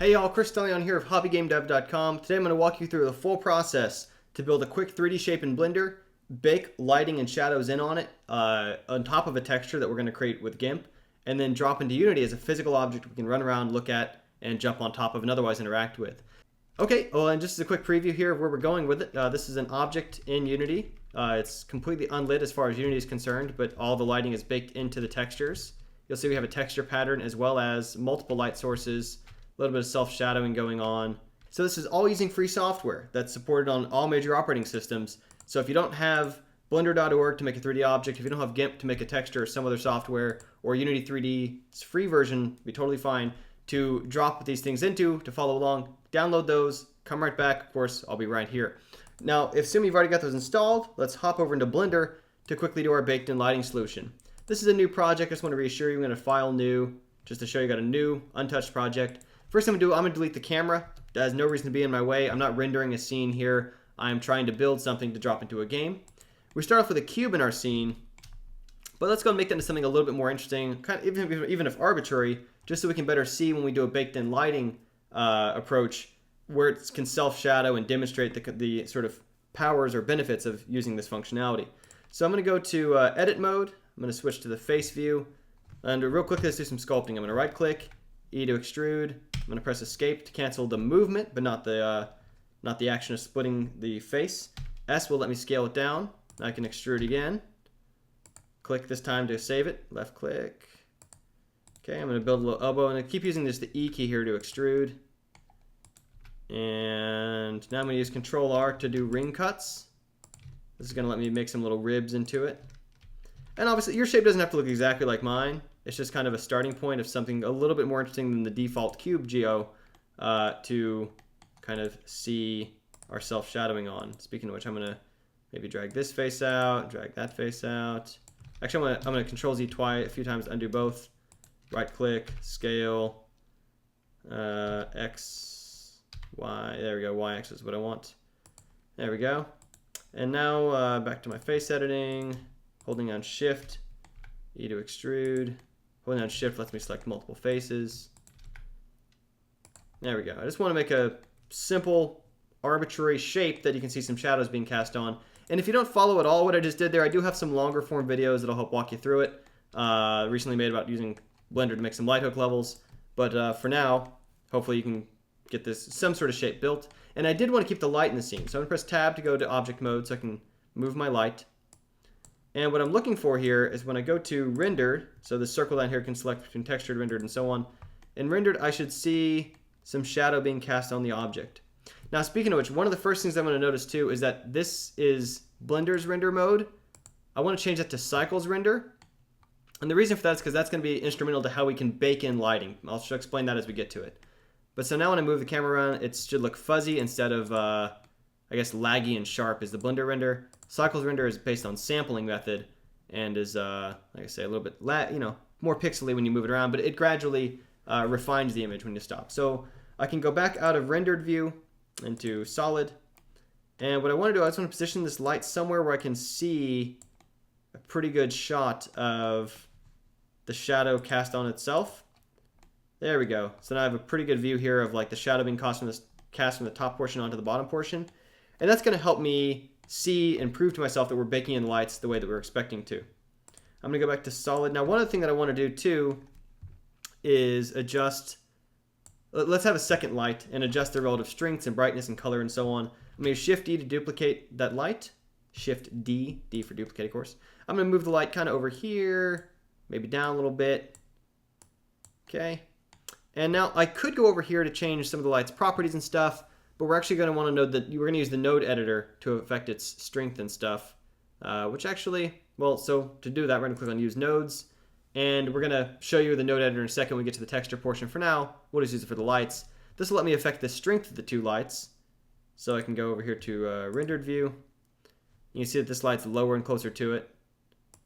Hey y'all, Chris Stellion here of HobbyGameDev.com. Today I'm going to walk you through the full process to build a quick 3D shape in Blender, bake lighting and shadows in on it, on top of a texture that we're going to create with GIMP, and then drop into Unity as a physical object we can run around, look at, and jump on top of and otherwise interact with. Okay, well, and just as a quick preview here of where we're going with it, this is an object in Unity. It's completely unlit as far as Unity is concerned, but all the lighting is baked into the textures. You'll see we have a texture pattern as well as multiple light sources, a little bit of self-shadowing going on. So this is all using free software that's supported on all major operating systems. So if you don't have blender.org to make a 3D object, if you don't have GIMP to make a texture or some other software, or Unity3D's free version, be totally fine to drop these things into, to follow along, download those, come right back. Of course, I'll be right here. Now, assuming you've already got those installed, let's hop over into Blender to quickly do our baked-in lighting solution. This is a new project. I just want to reassure you, I'm going to file new, just to show you got a new, untouched project. First thing I'm going to delete the camera. That has no reason to be in my way. I'm not rendering a scene here. I'm trying to build something to drop into a game. We start off with a cube in our scene, but let's go and make that into something a little bit more interesting, kind of, even if arbitrary, just so we can better see when we do a baked-in lighting approach where it can self-shadow and demonstrate the sort of powers or benefits of using this functionality. So I'm going to go to edit mode. I'm going to switch to the face view. And real quickly, let's do some sculpting. I'm going to right-click, E to extrude. I'm going to press escape to cancel the movement, but not the action of splitting the face. S will let me scale it down. I can extrude again. Click this time to save it. Left click. Okay, I'm going to build a little elbow, and I keep using the E key here to extrude. And now I'm going to use Control R to do ring cuts. This is going to let me make some little ribs into it. And obviously, your shape doesn't have to look exactly like mine. It's just kind of a starting point of something a little bit more interesting than the default cube geo to kind of see our self-shadowing on. Speaking of which, I'm going to maybe drag this face out, drag that face out. Actually, I'm going to Control Z twice, a few times to undo both. Right-click, scale, X, Y. There we go. Y-axis is what I want. There we go. And now back to my face editing. Holding down Shift, E to extrude. Holding down Shift lets me select multiple faces. There we go. I just want to make a simple, arbitrary shape that you can see some shadows being cast on. And if you don't follow at all what I just did there, I do have some longer form videos that'll help walk you through it. Recently made about using Blender to make some light hook levels. But for now, hopefully you can get some sort of shape built. And I did want to keep the light in the scene. So I'm going to press Tab to go to object mode so I can move my light. And what I'm looking for here is when I go to rendered, so this circle down here can select between textured, rendered, and so on. In rendered, I should see some shadow being cast on the object. Now, speaking of which, one of the first things I'm going to notice too is that this is Blender's render mode. I want to change that to Cycles render. And the reason for that is because that's going to be instrumental to how we can bake in lighting. I'll explain that as we get to it. But so now when I move the camera around, it should look fuzzy instead of, I guess, laggy and sharp is the Blender render. Cycles render is based on sampling method and is, like I say, a little bit more pixely when you move it around, but it gradually refines the image when you stop. So I can go back out of rendered view into solid. And what I want to do, I just want to position this light somewhere where I can see a pretty good shot of the shadow cast on itself. There we go. So now I have a pretty good view here of like the shadow being cast from the top portion onto the bottom portion. And that's going to help me see and prove to myself that we're baking in lights the way that we're expecting to. I'm going to go back to solid. Now, one other thing that I want to do too is adjust. Let's have a second light and adjust the relative strengths and brightness and color and so on. I'm going to use Shift D to duplicate that light. Shift D, D for duplicate, of course. I'm going to move the light kind of over here, maybe down a little bit. Okay. And now I could go over here to change some of the light's properties and stuff, but we're actually going to want to know that we're going to use the node editor to affect its strength and stuff, which actually, well, so to do that, we're going to click on use nodes, and we're going to show you the node editor in a second when we get to the texture portion. For now, we'll just use it for the lights. This will let me affect the strength of the two lights. So I can go over here to rendered view. You can see that this light's lower and closer to it,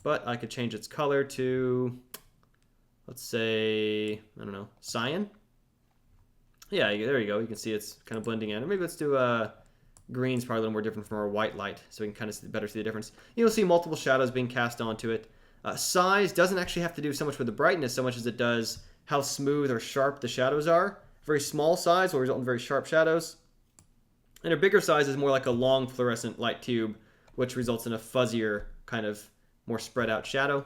but I could change its color to, let's say, I don't know, cyan. Yeah, there you go. You can see it's kind of blending in. Or maybe let's do green's probably a little more different from our white light, so we can kind of better see the difference. You'll see multiple shadows being cast onto it. Size doesn't actually have to do so much with the brightness so much as it does how smooth or sharp the shadows are. Very small size will result in very sharp shadows. And a bigger size is more like a long fluorescent light tube, which results in a fuzzier, kind of more spread out shadow.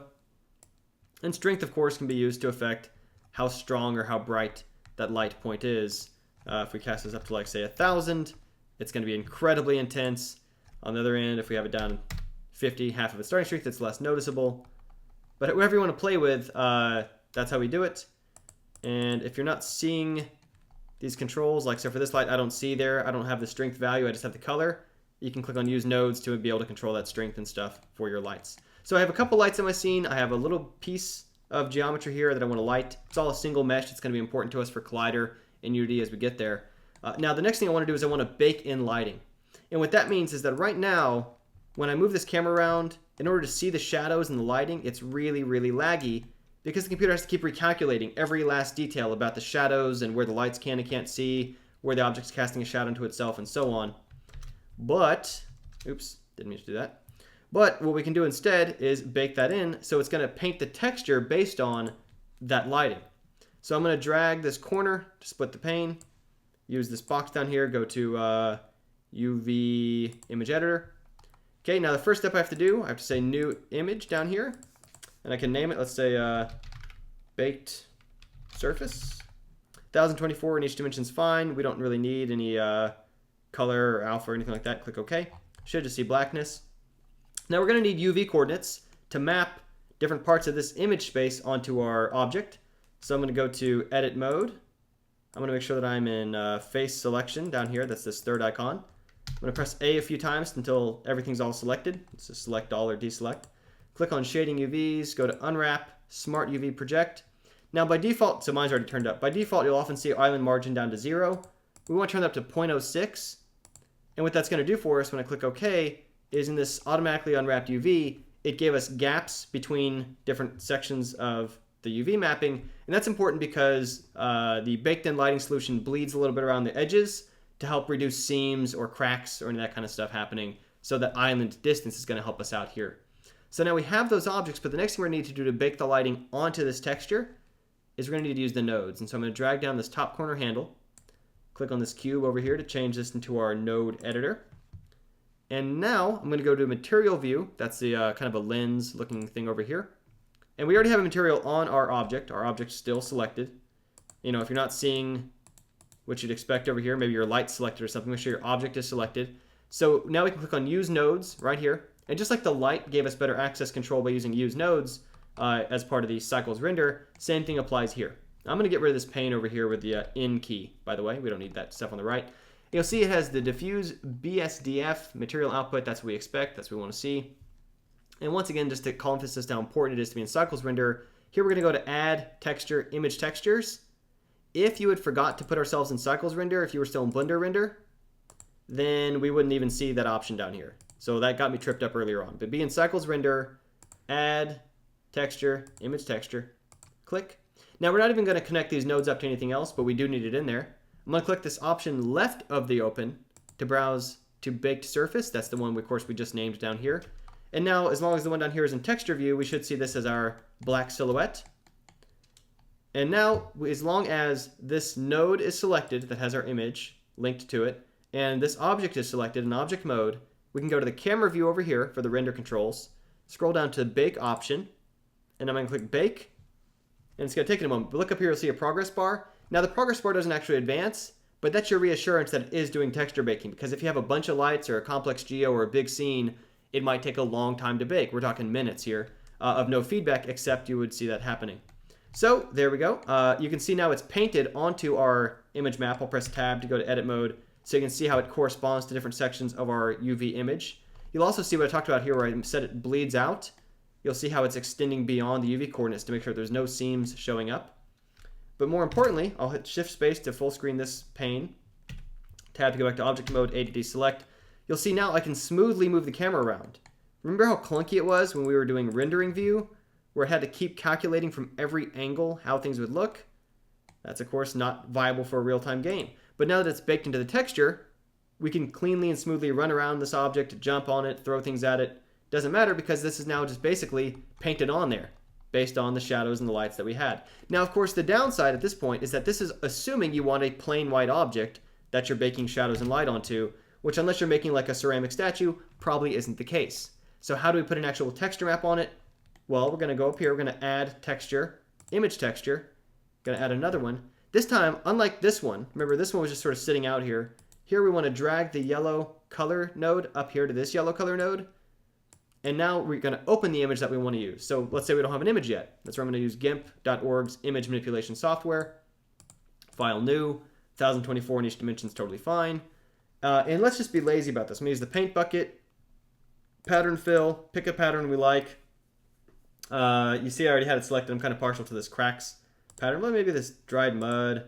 And strength, of course, can be used to affect how strong or how bright that light point is. If we cast this up to, like, say, 1,000, it's going to be incredibly intense. On the other end, if we have it down 50, half of its starting strength, it's less noticeable. But whoever you want to play with, that's how we do it. And if you're not seeing these controls, like so for this light, I don't see there, I don't have the strength value, I just have the color. You can click on use nodes to be able to control that strength and stuff for your lights. So I have a couple lights in my scene. I have a little piece of geometry here that I want to light. It's all a single mesh. It's going to be important to us for Collider in Unity as we get there. Now the next thing I want to do is I want to bake in lighting. And what that means is that right now, when I move this camera around, in order to see the shadows and the lighting, it's really, really laggy because the computer has to keep recalculating every last detail about the shadows and where the lights can and can't see, where the object's casting a shadow into itself, and so on. But, oops, didn't mean to do that. But what we can do instead is bake that in, so it's going to paint the texture based on that lighting. So I'm going to drag this corner to split the pane, use this box down here, go to UV image editor. Okay, now the first step I have to do, I have to say new image down here, and I can name it, let's say baked surface. 1024 in each dimension is fine. We don't really need any color or alpha or anything like that. Click OK. Should just see blackness. Now we're going to need UV coordinates to map different parts of this image space onto our object. So I'm going to go to edit mode. I'm going to make sure that I'm in face selection down here. That's this third icon. I'm going to press A a few times until everything's all selected. So select all or deselect. Click on shading UVs, go to unwrap, smart UV project. Now by default, so mine's already turned up. By default, you'll often see island margin down to 0. We want to turn that up to 0.06. And what that's going to do for us when I click OK is in this automatically unwrapped UV, it gave us gaps between different sections of the UV mapping. And that's important because the baked-in lighting solution bleeds a little bit around the edges to help reduce seams or cracks or any of that kind of stuff happening. So that island distance is going to help us out here. So now we have those objects, but the next thing we're going to need to do to bake the lighting onto this texture is we're going to need to use the nodes. And so I'm going to drag down this top corner handle, click on this cube over here to change this into our node editor. And now I'm going to go to material view. That's the kind of a lens looking thing over here. And we already have a material on our object. Our object's still selected. You know, if you're not seeing what you'd expect over here, maybe your light's selected or something, make sure your object is selected. So now we can click on use nodes right here. And just like the light gave us better access control by using use nodes as part of the cycles render, same thing applies here. I'm going to get rid of this pane over here with the in key, by the way. We don't need that stuff on the right. You'll see it has the diffuse BSDF material output. That's what we expect. That's what we want to see. And once again, just to call emphasis how important it is to be in cycles render, here we're going to go to add texture, image textures. If you had forgot to put ourselves in cycles render, if you were still in Blender render, then we wouldn't even see that option down here. So that got me tripped up earlier on. But be in cycles render, add texture, image texture, click. Now we're not even going to connect these nodes up to anything else, but we do need it in there. I'm going to click this option left of the open to browse to baked surface. That's the one, of course, we just named down here. And now, as long as the one down here is in texture view, we should see this as our black silhouette. And now, as long as this node is selected that has our image linked to it, and this object is selected in object mode, we can go to the camera view over here for the render controls, scroll down to bake option, and I'm going to click bake, and it's going to take it a moment. But look up here, you'll see a progress bar. Now the progress bar doesn't actually advance, but that's your reassurance that it is doing texture baking, because if you have a bunch of lights or a complex geo or a big scene, it might take a long time to bake. We're talking minutes here of no feedback, except you would see that happening. So there we go. You can see now it's painted onto our image map. I'll press tab to go to edit mode so you can see how it corresponds to different sections of our UV image. You'll also see what I talked about here where I said it bleeds out. You'll see how it's extending beyond the UV coordinates to make sure there's no seams showing up. But more importantly, I'll hit shift space to full screen this pane. Tab to go back to object mode, A to deselect. You'll see now I can smoothly move the camera around. Remember how clunky it was when we were doing rendering view, where it had to keep calculating from every angle how things would look? That's of course not viable for a real-time game. But now that it's baked into the texture, we can cleanly and smoothly run around this object, jump on it, throw things at it. Doesn't matter because this is now just basically painted on there. based on the shadows and the lights that we had. Now, of course, the downside at this point is that this is assuming you want a plain white object that you're baking shadows and light onto, which unless you're making like a ceramic statue, probably isn't the case. So how do we put an actual texture map on it? Well, we're going to go up here, we're going to add texture, image texture, going to add another one. This time, unlike this one, remember this one was just sort of sitting out here. Here we want to drag the yellow color node up here to this yellow color node. And now we're going to open the image that we want to use. So let's say we don't have an image yet. That's where I'm going to use gimp.org's image manipulation software. File new, 1024 in each dimension is totally fine. And let's just be lazy about this. I'm going to use the paint bucket, pattern fill, pick a pattern we like. You see I already had it selected. I'm kind of partial to this cracks pattern. Well, maybe this dried mud.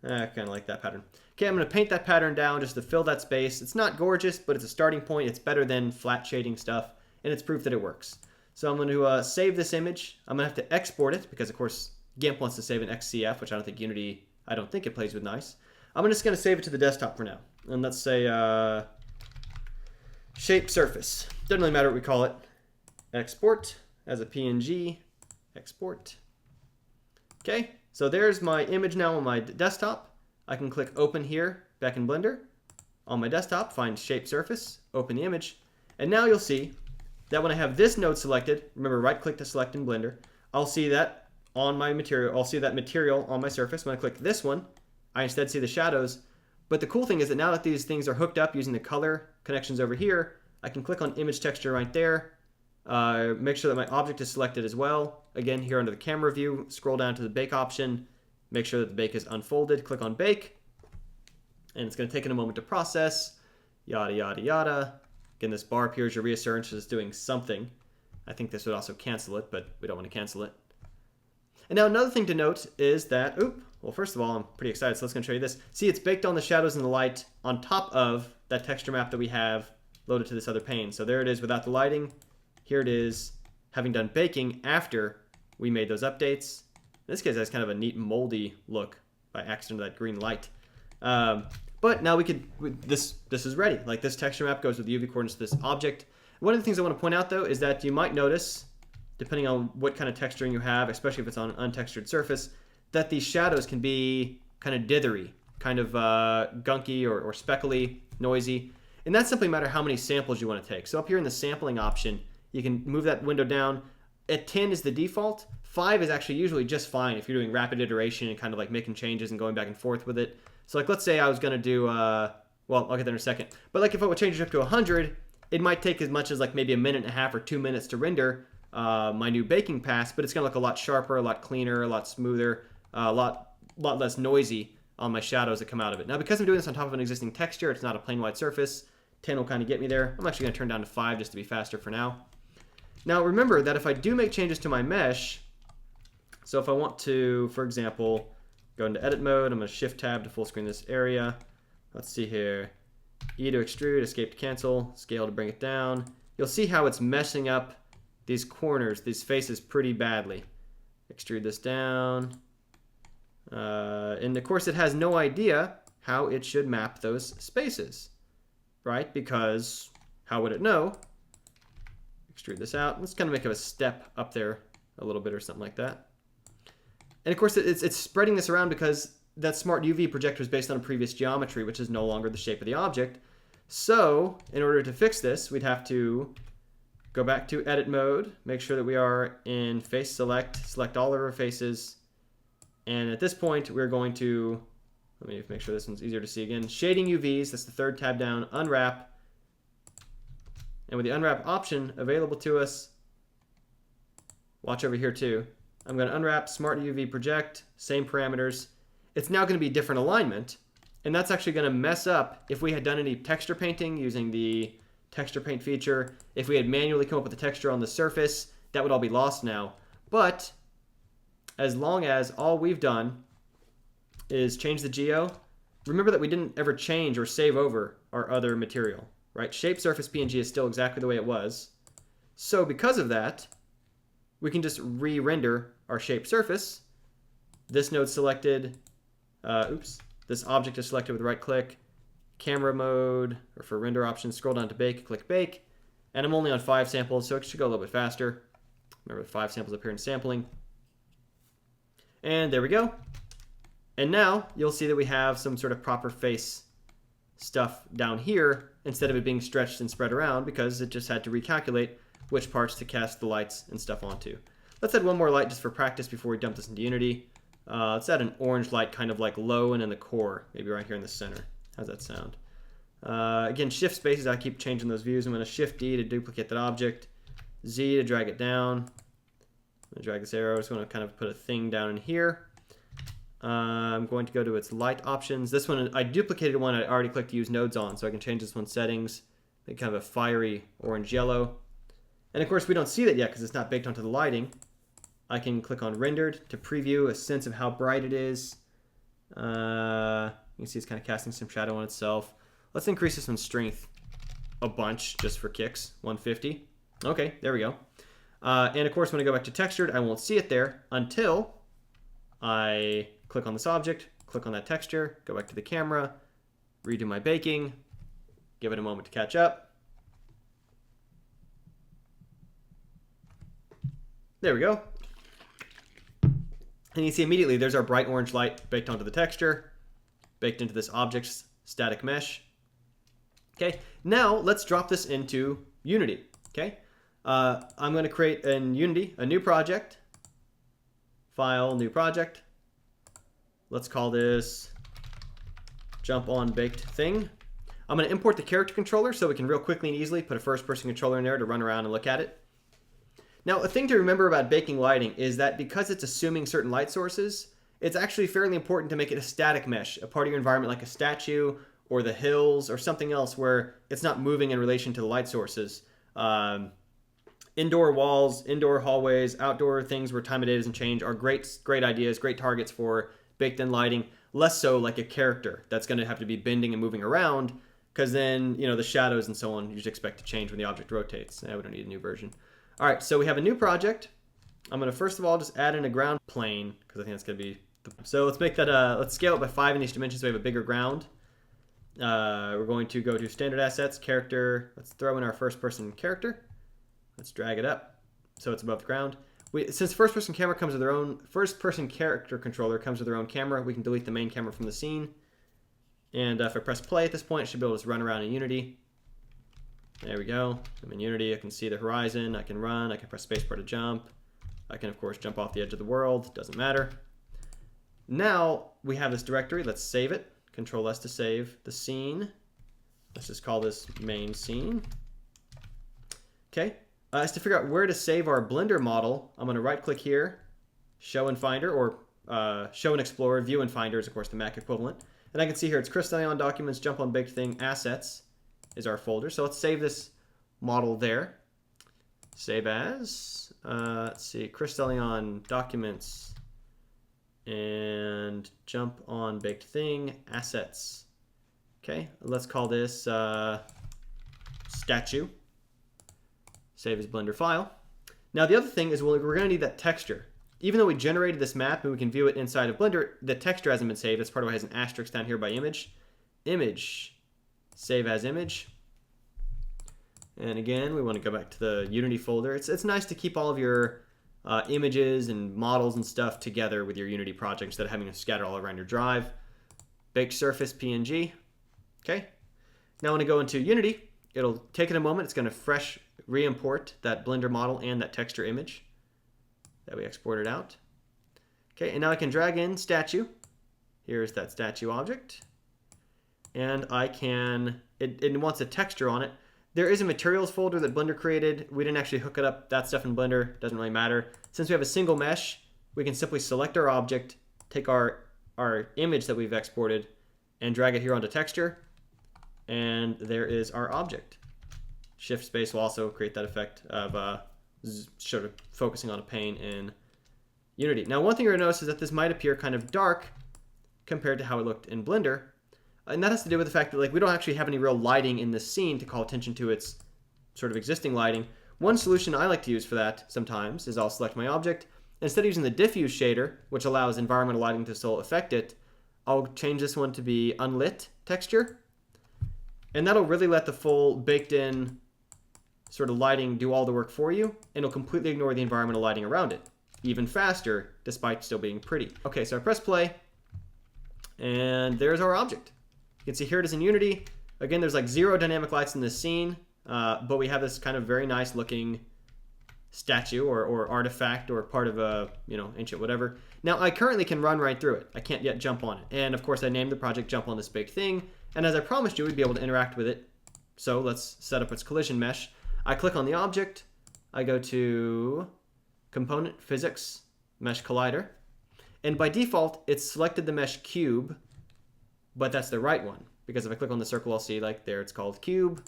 I kind of like that pattern. Okay, I'm going to paint that pattern down just to fill that space. It's not gorgeous, but it's a starting point. It's better than flat shading stuff, and it's proof that it works. So I'm going to save this image. I'm going to have to export it because, of course, GIMP wants to save an XCF, which I don't think Unity, I don't think it plays with nice. I'm just going to save it to the desktop for now. And let's say shape surface. Doesn't really matter what we call it. Export as a PNG. Export. Okay, so there's my image now on my desktop. I can click open here back in Blender. On my desktop, find shape surface, open the image. And now you'll see that when I have this node selected, remember right click to select in Blender, I'll see that on my material, I'll see that material on my surface. When I click this one, I instead see the shadows. But the cool thing is that now that these things are hooked up using the color connections over here, I can click on image texture right there, make sure that my object is selected as well. Again, here under the camera view, scroll down to the bake option, make sure that the bake is unfolded, click on bake, and it's going to take a moment to process, yada, yada, yada. Again, this bar appears your reassurance is doing something. I think this would also cancel it, but we don't want to cancel it. And now another thing to note is that, well, first of all, I'm pretty excited, so let's go show you this. See, it's baked on the shadows and the light on top of that texture map that we have loaded to this other pane. So there it is without the lighting. Here it is having done baking after we made those updates. In this case, it has kind of a neat moldy look by accident of that green light. But now this is ready. Like this texture map goes with the UV coordinates to this object. One of the things I want to point out though is that you might notice, depending on what kind of texturing you have, especially if it's on an untextured surface, that these shadows can be kind of dithery, kind of gunky or speckly, noisy. And that's simply a matter of how many samples you want to take. So up here in the sampling option, you can move that window down. At 10 is the default. 5 is actually usually just fine if you're doing rapid iteration and kind of like making changes and going back and forth with it. So like let's say I was going to do, well, I'll get there in a second. But like if I would change it up to 100, it might take as much as like maybe a minute and a half or 2 minutes to render my new baking pass, but it's going to look a lot sharper, a lot cleaner, a lot smoother, a lot less noisy on my shadows that come out of it. Now because I'm doing this on top of an existing texture, it's not a plain white surface, 10 will kind of get me there. I'm actually going to turn down to 5 just to be faster for now. Now remember that if I do make changes to my mesh, so if I want to, for example, go into edit mode, I'm going to shift tab to full screen this area. Let's see here. E to extrude, escape to cancel, scale to bring it down. You'll see how it's messing up these corners, these faces pretty badly. Extrude this down. And of course it has no idea how it should map those spaces, right? Because how would it know? Extrude this out. Let's kind of make a step up there a little bit or something like that. And of course it's spreading this around because that smart UV projector is based on a previous geometry, which is no longer the shape of the object. So in order to fix this, we'd have to go back to edit mode, make sure that we are in face select all of our faces. And at this point, we're going to, let me make sure this one's easier to see again, shading UVs, that's the third tab down, unwrap. And with the unwrap option available to us, watch over here too. I'm going to unwrap smart UV project, same parameters. It's now going to be different alignment, and that's actually going to mess up if we had done any texture painting using the texture paint feature. If we had manually come up with the texture on the surface, that would all be lost now. But as long as all we've done is change the geo, remember that we didn't ever change or save over our other material, right? Shape surface PNG is still exactly the way it was. So because of that, we can just re-render our shape surface. This node selected, this object is selected with right click, camera mode, or for render options, scroll down to bake, click bake, and I'm only on 5 samples, so it should go a little bit faster. Remember the 5 samples up here in sampling. And there we go. And now you'll see that we have some sort of proper face stuff down here instead of it being stretched and spread around, because it just had to recalculate which parts to cast the lights and stuff onto. Let's add one more light just for practice before we dump this into Unity. Let's add an orange light kind of like low and in the core, maybe right here in the center. How's that sound? Again, shift spaces, I keep changing those views. I'm going to shift D to duplicate that object, Z to drag it down. I'm going to drag this arrow, just going to kind of put a thing down in here. I'm going to go to its light options. This one, I duplicated one I already clicked to use nodes on, so I can change this one's settings, make kind of a fiery orange-yellow. And of course, we don't see that yet because it's not baked onto the lighting. I can click on rendered to preview a sense of how bright it is. You can see it's kind of casting some shadow on itself. Let's increase this one's strength a bunch just for kicks, 150. Okay, there we go. And of course, when I go back to textured, I won't see it there until I click on this object, click on that texture, go back to the camera, redo my baking, give it a moment to catch up. There we go. And you see immediately there's our bright orange light baked onto the texture, baked into this object's static mesh. Okay, now let's drop this into Unity. Okay, I'm going to create in Unity a new project. File, new project. Let's call this jump on baked thing. I'm going to import the character controller so we can real quickly and easily put a first person controller in there to run around and look at it. Now, a thing to remember about baking lighting is that because it's assuming certain light sources, it's actually fairly important to make it a static mesh, a part of your environment like a statue or the hills or something else where it's not moving in relation to the light sources. Indoor walls, indoor hallways, outdoor things where time of day doesn't change are great ideas, great targets for baked-in lighting. Less so like a character that's going to have to be bending and moving around, because then, you know, the shadows and so on you just expect to change when the object rotates. We don't need a new version. All right, so we have a new project. I'm going to first of all just add in a ground plane because I think that's going to be. So let's make that. Let's scale it by 5 in each dimension so we have a bigger ground. We're going to go to standard assets, character. Let's throw in our first-person character. Let's drag it up so it's above the ground. Since first-person camera comes with their own, first-person character controller comes with their own camera, we can delete the main camera from the scene. And if I press play at this point, it should be able to just run around in Unity. There we go. I'm in Unity. I can see the horizon. I can run. I can press spacebar to jump. I can, of course, jump off the edge of the world. Doesn't matter. Now we have this directory. Let's save it. Control S to save the scene. Let's just call this main scene. Okay. As to figure out where to save our Blender model, I'm going to right-click here, Show in Finder, or Show in Explorer. View in Finder is, of course, the Mac equivalent. And I can see here it's Crystallion Documents, Jump on Baked Thing, Assets is our folder. So let's save this model there. Save as, let's see, Crystallion Documents and Jump on Baked Thing, Assets. Okay, let's call this Statue. Save as Blender file. Now the other thing is we're going to need that texture. Even though we generated this map and we can view it inside of Blender, the texture hasn't been saved. That's part of why it has an asterisk down here by image. Image. Save as image. And again, we want to go back to the Unity folder. It's nice to keep all of your images and models and stuff together with your Unity project instead of having them scattered all around your drive. Baked surface PNG. Okay. Now when I go into Unity, it'll take it a moment. It's going to fresh re-import that Blender model and that texture image that we exported out. Okay, and now I can drag in statue. Here's that statue object. And I can, it wants a texture on it. There is a materials folder that Blender created. We didn't actually hook it up, that stuff in Blender, doesn't really matter. Since we have a single mesh, we can simply select our object, take our image that we've exported, and drag it here onto texture. And there is our object. Shift space will also create that effect of sort of focusing on a pane in Unity. Now, one thing you're going to notice is that this might appear kind of dark compared to how it looked in Blender. And that has to do with the fact that we don't actually have any real lighting in this scene to call attention to its sort of existing lighting. One solution I like to use for that sometimes is I'll select my object. Instead of using the diffuse shader, which allows environmental lighting to still affect it, I'll change this one to be unlit texture. And that'll really let the full baked-in sort of lighting do all the work for you, and it'll completely ignore the environmental lighting around it. Even faster, despite still being pretty. Okay, so I press play, and there's our object. You can see here it is in Unity. Again, there's like 0 dynamic lights in this scene, but we have this kind of very nice looking statue or artifact or part of a, ancient whatever. Now, I currently can run right through it. I can't yet jump on it. And of course, I named the project Jump on This Big Thing. And as I promised you, we'd be able to interact with it. So let's set up its collision mesh. I click on the object. I go to Component, Physics, Mesh Collider. And by default, it's selected the mesh cube, but that's the right one. Because if I click on the circle, I'll see like there it's called cube.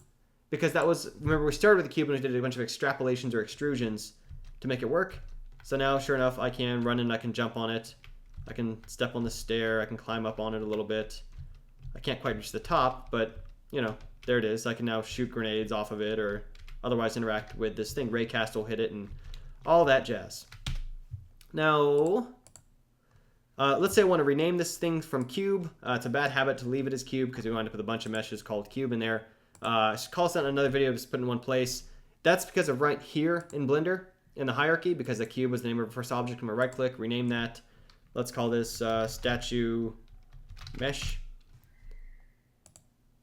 Because that was, remember we started with the cube and we did a bunch of extrapolations or extrusions to make it work. So now, sure enough, I can run and I can jump on it. I can step on the stair. I can climb up on it a little bit. I can't quite reach the top, but, there it is. I can now shoot grenades off of it or otherwise interact with this thing. Raycast will hit it and all that jazz. Now, let's say I want to rename this thing from cube. It's a bad habit to leave it as cube because we wind up with a bunch of meshes called cube in there. I should call this out in another video, just put it in one place. That's because of right here in Blender in the hierarchy, because the cube was the name of the first object. I'm going to right click, rename that. Let's call this statue mesh.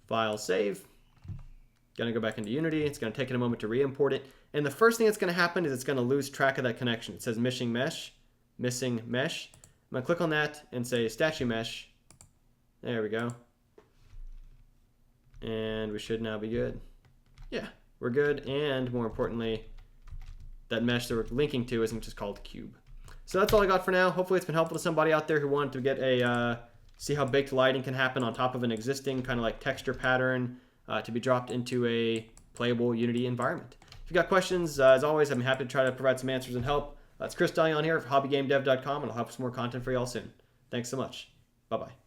File save. Going to go back into Unity. It's going to take it a moment to re-import it. And the first thing that's going to happen is it's going to lose track of that connection. It says missing mesh. I'm going to click on that and say statue mesh. There we go. And we should now be good. Yeah, we're good. And more importantly, that mesh that we're linking to isn't just called cube. So that's all I got for now. Hopefully it's been helpful to somebody out there who wanted to get a, see how baked lighting can happen on top of an existing kind of like texture pattern to be dropped into a playable Unity environment. If you've got questions, as always, I'm happy to try to provide some answers and help. It's Chris Dalion here for hobbygamedev.com, and I'll have some more content for y'all soon. Thanks so much. Bye-bye.